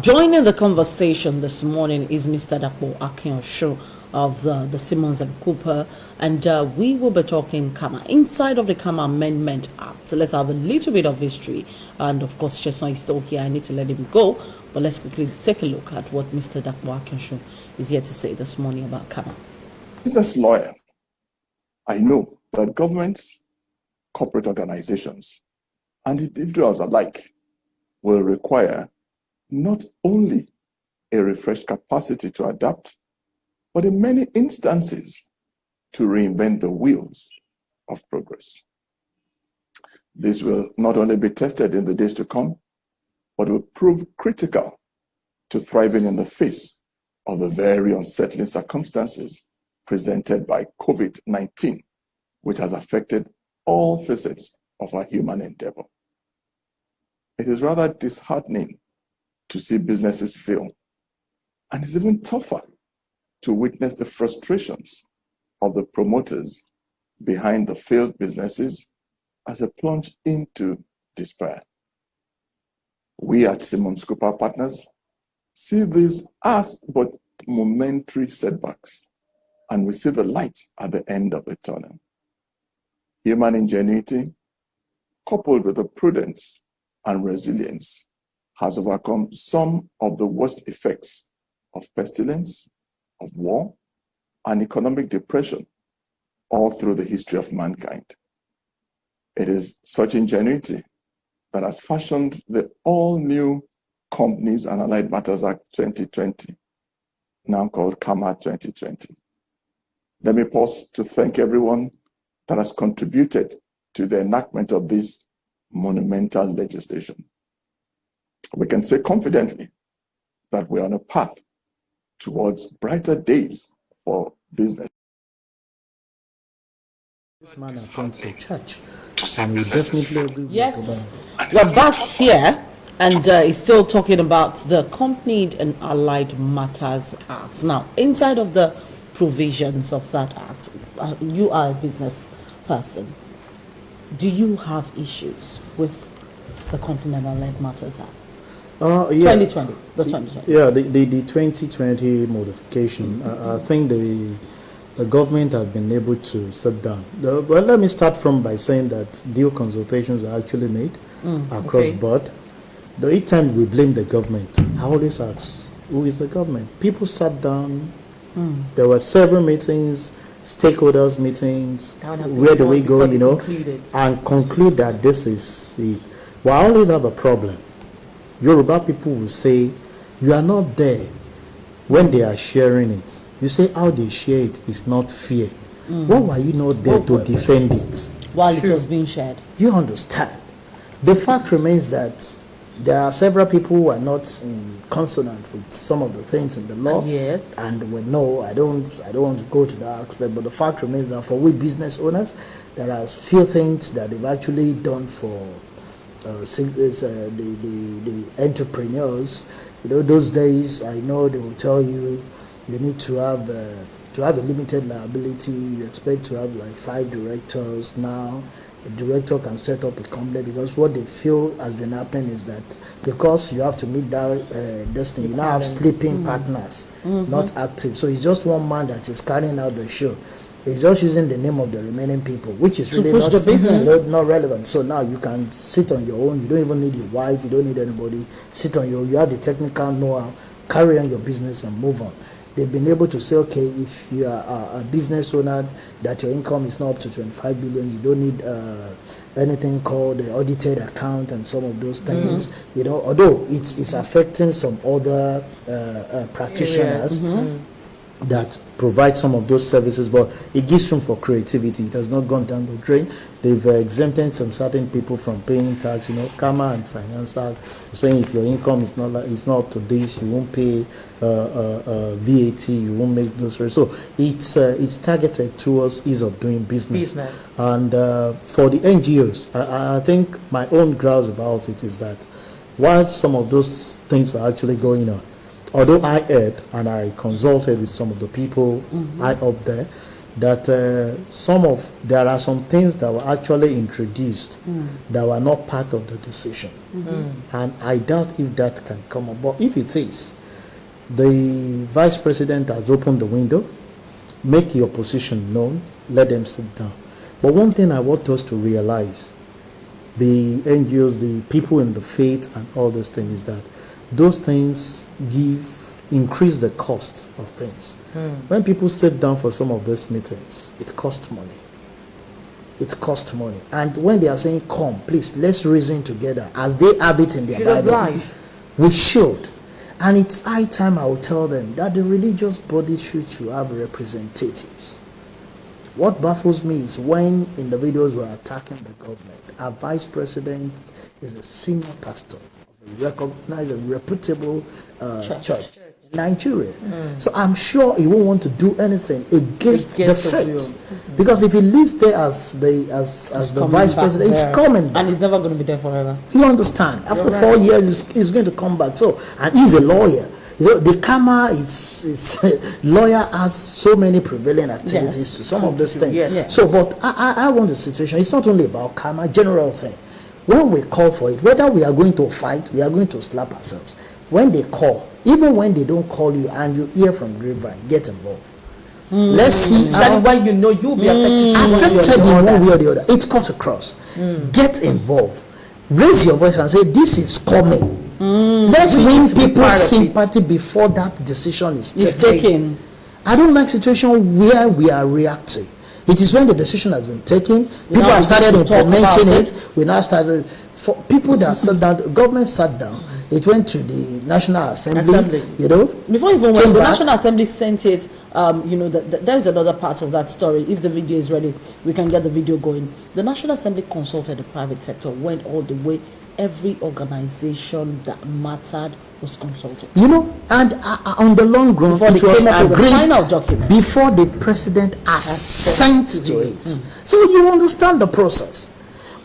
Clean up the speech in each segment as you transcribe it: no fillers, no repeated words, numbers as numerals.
Joining the conversation this morning is Mr. Dapo Akinosun of the Simmons and Cooper, and we will be talking CAMA, inside of the CAMA Amendment Act. So let's have a little bit of history, and of course Cheson is still here. I need to let him go, but let's quickly take a look at what Mr. Dapo Akinosun is here to say this morning about CAMA. Business lawyer, I know that governments, corporate organizations, and individuals alike will require not only a refreshed capacity to adapt, but in many instances to reinvent the wheels of progress. This will not only be tested in the days to come, but will prove critical to thriving in the face of the very unsettling circumstances presented by COVID-19, which has affected all facets of our human endeavor. It is rather disheartening to see businesses fail, and it's even tougher to witness the frustrations of the promoters behind the failed businesses as they plunge into despair. We at Simmons Cooper Partners see these as but momentary setbacks, and we see the light at the end of the tunnel. Human ingenuity, coupled with the prudence and resilience, has overcome some of the worst effects of pestilence, of war, and economic depression all through the history of mankind. It is such ingenuity that has fashioned the all-new Companies and Allied Matters Act 2020, now called CAMA 2020. Let me pause to thank everyone that has contributed to the enactment of this monumental legislation. We can say confidently that we are on a path towards brighter days for business. This man attends a church, and we definitely agree with Yes, we're back here, and he's still talking about the Companied and Allied Matters Act. Now, inside of the provisions of that act, you are a business person. Do you have issues with the Companied and Allied Matters Act? Yeah. 2020, the 2020. Yeah, the 2020 modification. I think the government have been able to set down. Well, let me start by saying that deal consultations are actually made across board. The 8 times we blame the government, I always ask, who is the government? People sat down. There were several meetings, stakeholders meetings. Where do we go, and conclude that this is it. Well, I always have a problem. Yoruba people will say, you are not there when they are sharing it. You say how they share it is not fair. Why were you not there to defend it? While it was being shared. You understand. The fact remains that there are several people who are not in consonant with some of the things in the law. Yes. And we know, I don't want to go to that aspect, but the fact remains that for we business owners, there are few things that they've actually done for the entrepreneurs. Those days, I know they will tell you need to have a limited liability. You expect to have like 5 directors. Now a director can set up a company, because what they feel has been happening is that because you have to meet that destiny, you now have sleeping partners, not active. So it's just one man that is carrying out the show. It's just using the name of the remaining people, which is really not relevant. So now you can sit on your own. You don't even need your wife. You don't need anybody. Sit on you have the technical know-how, carry on your business and move on. They've been able to say, okay, if you are a business owner, that your income is not up to 25 billion, you don't need anything called the audited account and some of those things. Although it's affecting some other practitioners that provide some of those services, but it gives room for creativity. It has not gone down the drain. They've exempted some certain people from paying tax. CAMA and Finance Act saying if your income is not up to this, you won't pay VAT, you won't make those. So it's targeted towards ease of doing business. And for the NGOs, I think my own grounds about it is that while some of those things were actually going on, although I heard and I consulted with some of the people high up there, that there are some things that were actually introduced that were not part of the decision. And I doubt if that can come up. But if it is, the vice president has opened the window, make your position known, let them sit down. But one thing I want us to realize, the NGOs, the people in the faith and all those things, is that those things increase the cost of things. When people sit down for some of those meetings, it costs money. It costs money. And when they are saying, come, please, let's reason together, as they have it in their Bible, we should. And it's high time I will tell them that the religious body should have representatives. What baffles me is when individuals were attacking the government, our vice president is a senior pastor of a recognized and reputable church in Nigeria. So I'm sure he won't want to do anything against the faith. Because if he lives there as the vice president, he's coming back. And he's never going to be there forever. You understand? After 4 years, he's going to come back. So, and he's a lawyer. You know, the CAMA, it's lawyer has so many prevailing activities to some of those things. So, but I want the situation. It's not only about CAMA, general thing. When we call for it, whether we are going to fight, we are going to slap ourselves. When they call, even when they don't call you and you hear from grapevine, get involved. Let's see. And when you know you'll be affected in one way or the other, it cuts across. Get involved. Raise your voice and say, this is coming. Let's win people's sympathy before that decision is taken. I don't like situation where we are reacting. It is when the decision has been taken, people have started implementing it. We now started, for people that sat down, the government sat down, it went to the National Assembly. You know. Before even when the National Assembly sent it, you know, there's another part of that story. If the video is ready, we can get the video going. The National Assembly consulted the private sector, went all the way. Every organization that mattered was consulted. You know, and on the long run, it was agreed before the president assent to it. So you understand the process.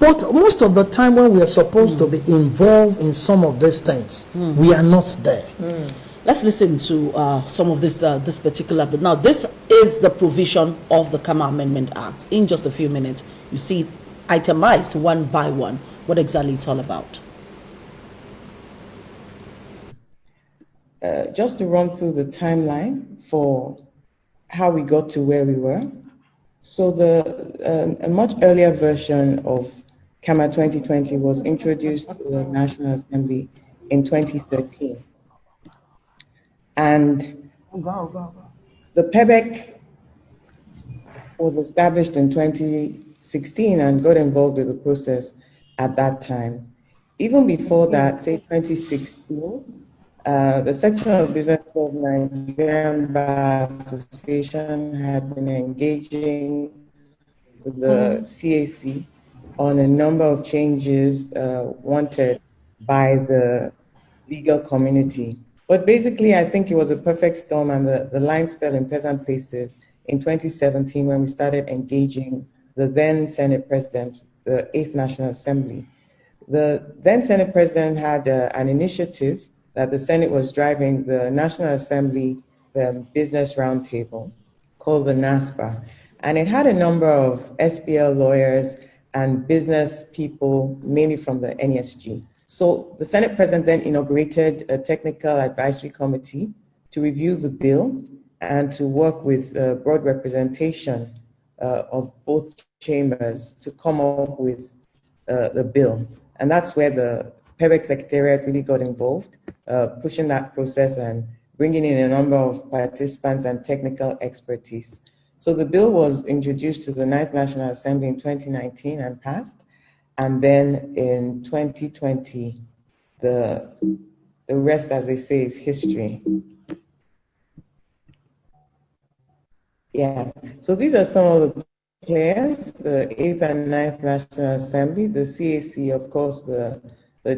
But most of the time when we are supposed to be involved in some of these things, we are not there. Let's listen to some of this particular bit. Now, this is the provision of the CAMA Amendment Act. In just a few minutes, you see itemized one by one what exactly it's all about. Just to run through the timeline for how we got to where we were. So a much earlier version of CAMA 2020 was introduced to the National Assembly in 2013. And the PEBEC was established in 2016 and got involved with the process at that time. Even before that, say 2016, the section of business of Nigerian Bar Association had been engaging with the CAC on a number of changes wanted by the legal community. But basically, I think it was a perfect storm and the lines fell in pleasant places in 2017 when we started engaging the then Senate President, the 8th National Assembly. The then Senate President had an initiative that the Senate was driving, the National Assembly Business Roundtable, called the NASPA. And it had a number of SPL lawyers and business people, mainly from the NSG. So the Senate President then inaugurated a technical advisory committee to review the bill and to work with broad representation of both chambers to come up with the bill. And that's where the PEBEC Secretariat really got involved, pushing that process and bringing in a number of participants and technical expertise. So the bill was introduced to the 9th National Assembly in 2019 and passed. And then in 2020, the rest, as they say, is history. Yeah, so these are some of the players, the 8th and 9th National Assembly, the CAC, of course, the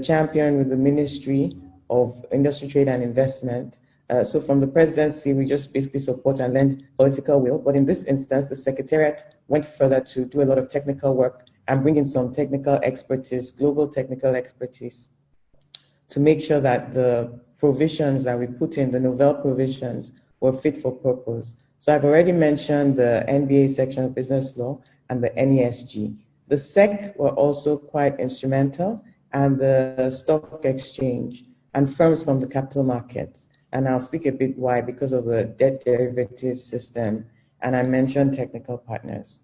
champion with the Ministry of Industry, Trade and Investment. So from the presidency, we just basically support and lend political will. But in this instance, the Secretariat went further to do a lot of technical work and bring in some technical expertise, global technical expertise, to make sure that the provisions that we put in, the novel provisions, were fit for purpose. So I've already mentioned the NBA section of business law and the NESG. The SEC were also quite instrumental, and the stock exchange and firms from the capital markets. And I'll speak a bit why, because of the debt derivative system, and I mentioned technical partners.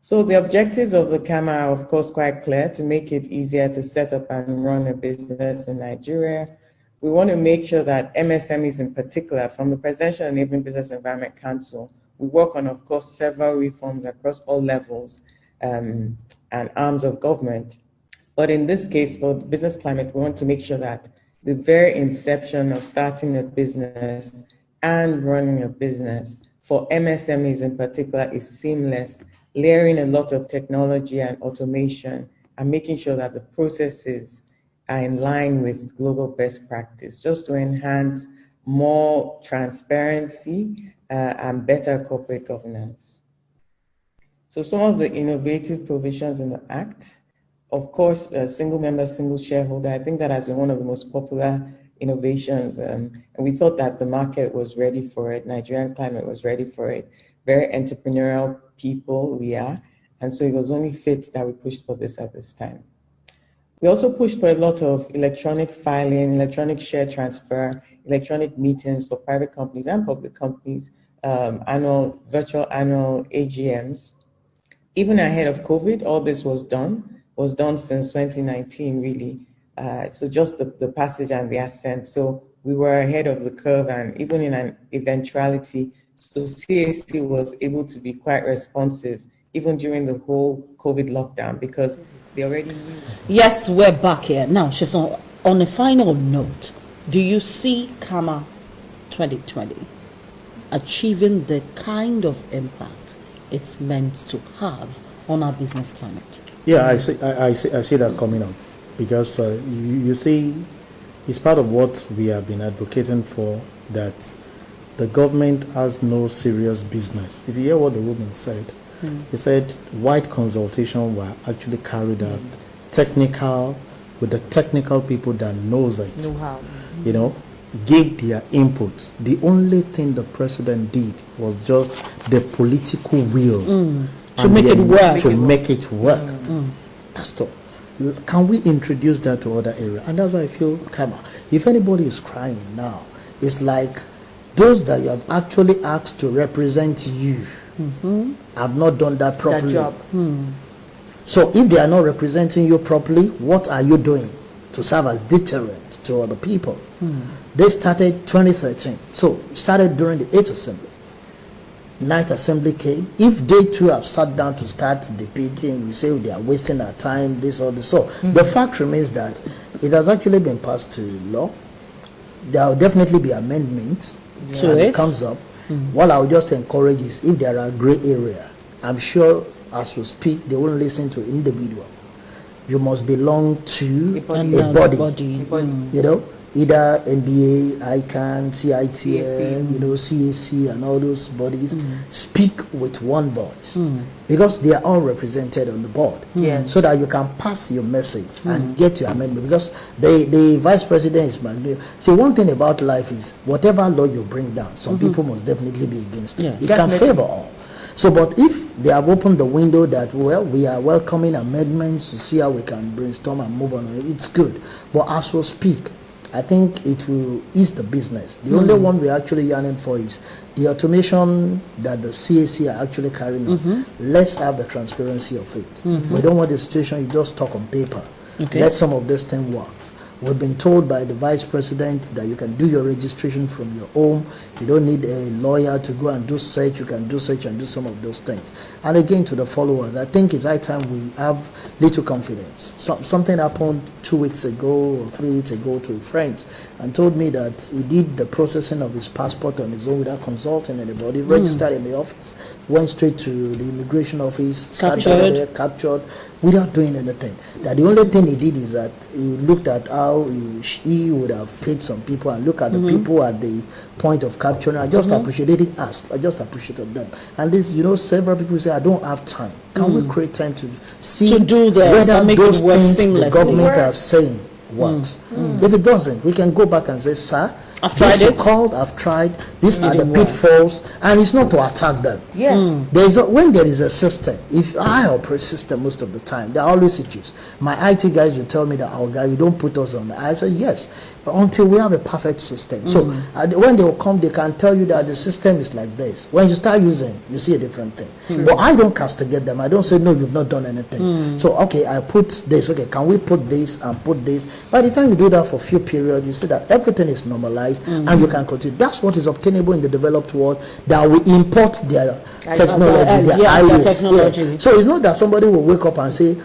So the objectives of the CAMA are, of course, quite clear: to make it easier to set up and run a business in Nigeria. We want to make sure that MSMEs in particular, from the Presidential Enabling Business Environment Council, we work on, of course, several reforms across all levels and arms of government. But in this case, for the business climate, we want to make sure that the very inception of starting a business and running a business for MSMEs in particular is seamless, layering a lot of technology and automation and making sure that the processes are in line with global best practice, just to enhance more transparency and better corporate governance. So some of the innovative provisions in the Act: of course, single member, single shareholder. I think that has been one of the most popular innovations, and we thought that the market was ready for it. Nigerian climate was ready for it. Very entrepreneurial people we are, and so it was only fit that we pushed for this at this time. We also pushed for a lot of electronic filing, electronic share transfer, electronic meetings for private companies and public companies, virtual annual AGMs. Even ahead of COVID, all this was done since 2019, really. So just the passage and the ascent. So we were ahead of the curve, and even in an eventuality, so CAC was able to be quite responsive, even during the whole COVID lockdown, because they already knew. Yes, we're back here. Now, Sheson, on a final note, do you see CAMA 2020 achieving the kind of impact it's meant to have on our business climate? Yeah, I see that coming up, because you see, it's part of what we have been advocating for, that the government has no serious business. If you hear what the woman said, he said wide consultation were actually carried out, technical, with the technical people that knows it, you know, gave their input. The only thing the president did was just the political will to make it work. That's all. Can we introduce that to other areas? And that's why I feel, CAMA, if anybody is crying now, it's like those that you have actually asked to represent you have not done that properly. That job. So if they are not representing you properly, what are you doing to serve as deterrent to other people? They started 2013. So started during the 8th Assembly. 9th Assembly came. If they too have sat down to start debating, we say they are wasting our time, this or this. So the fact remains that it has actually been passed to law. There will definitely be amendments as it comes up. What I would just encourage is, if there are gray area, I'm sure as we speak, they won't listen to individual. You must belong to a body. You know, either NBA, ICANN, CITM, you know, CAC, and all those bodies speak with one voice, because they are all represented on the board, so that you can pass your message and get your amendment. Because the vice president is magnificent. So one thing about life is, whatever law you bring down, some people must definitely be against it. It can favor all. So, but if they have opened the window that, well, we are welcoming amendments to see how we can brainstorm and move on, it's good. But as we speak, I think it will ease the business. The only one we're actually yearning for is the automation that the CAC are actually carrying on. Let's have the transparency of it. We don't want the situation you just talk on paper. Let some of this thing work. We've been told by the vice president that you can do your registration from your home. You don't need a lawyer to go and do search. You can do search and do some of those things. And again, to the followers, I think it's high time we have little confidence. Something happened 2 weeks ago or 3 weeks ago to a friend, and told me that he did the processing of his passport on his own without consulting anybody. Registered in the office, went straight to the immigration office, sat there, captured, without doing anything. That the only thing he did is that he looked at how he would have paid some people, and look at the people at the point of capture. I just appreciated it. I just appreciated them. And this, you know, several people say, I don't have time. Can we create time to see to do this, whether make those it work things seamlessly. the government are saying works. If it doesn't, we can go back and say, sir, I've tried it. I've tried. These are the pitfalls, and it's not to attack them. Yes. When there is a system, if I operate system most of the time, there are always issues. My IT guys will tell me that, oh, guy, you don't put us on. I say, yes, until we have a perfect system. So when they will come, they can tell you that the system is like this. When you start using, you see a different thing. But I don't castigate them. I don't say, no, you've not done anything. So, okay, I put this. Okay, can we put this and put this? By the time you do that for a few periods, you see that everything is normalized and you can continue. That's what is obtainable in the developed world, that we import their technology, their ideas. Yeah. So it's not that somebody will wake up and say,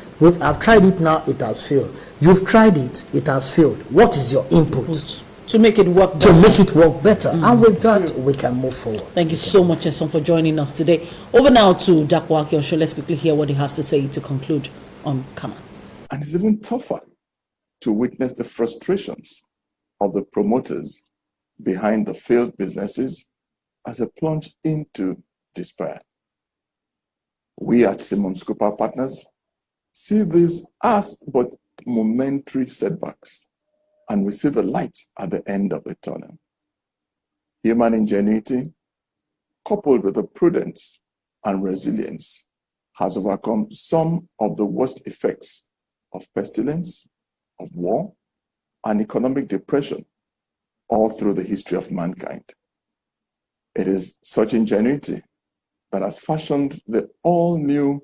I've tried it now, it has failed. You've tried it, it has failed. What is your input? To make it work better. To make it work better. And with that, we can move forward. Thank you so much, Eson, for joining us today. Over now to Dapo Akinosun. Let's quickly hear what he has to say to conclude on CAMA. And it's even tougher to witness the frustrations of the promoters behind the failed businesses as they plunge into despair. We at Simmons Cooper Partners see this as but momentary setbacks, and we see the light at the end of the tunnel. Human ingenuity, coupled with the prudence and resilience, has overcome some of the worst effects of pestilence, of war, and economic depression all through the history of mankind. It is such ingenuity that has fashioned the all-new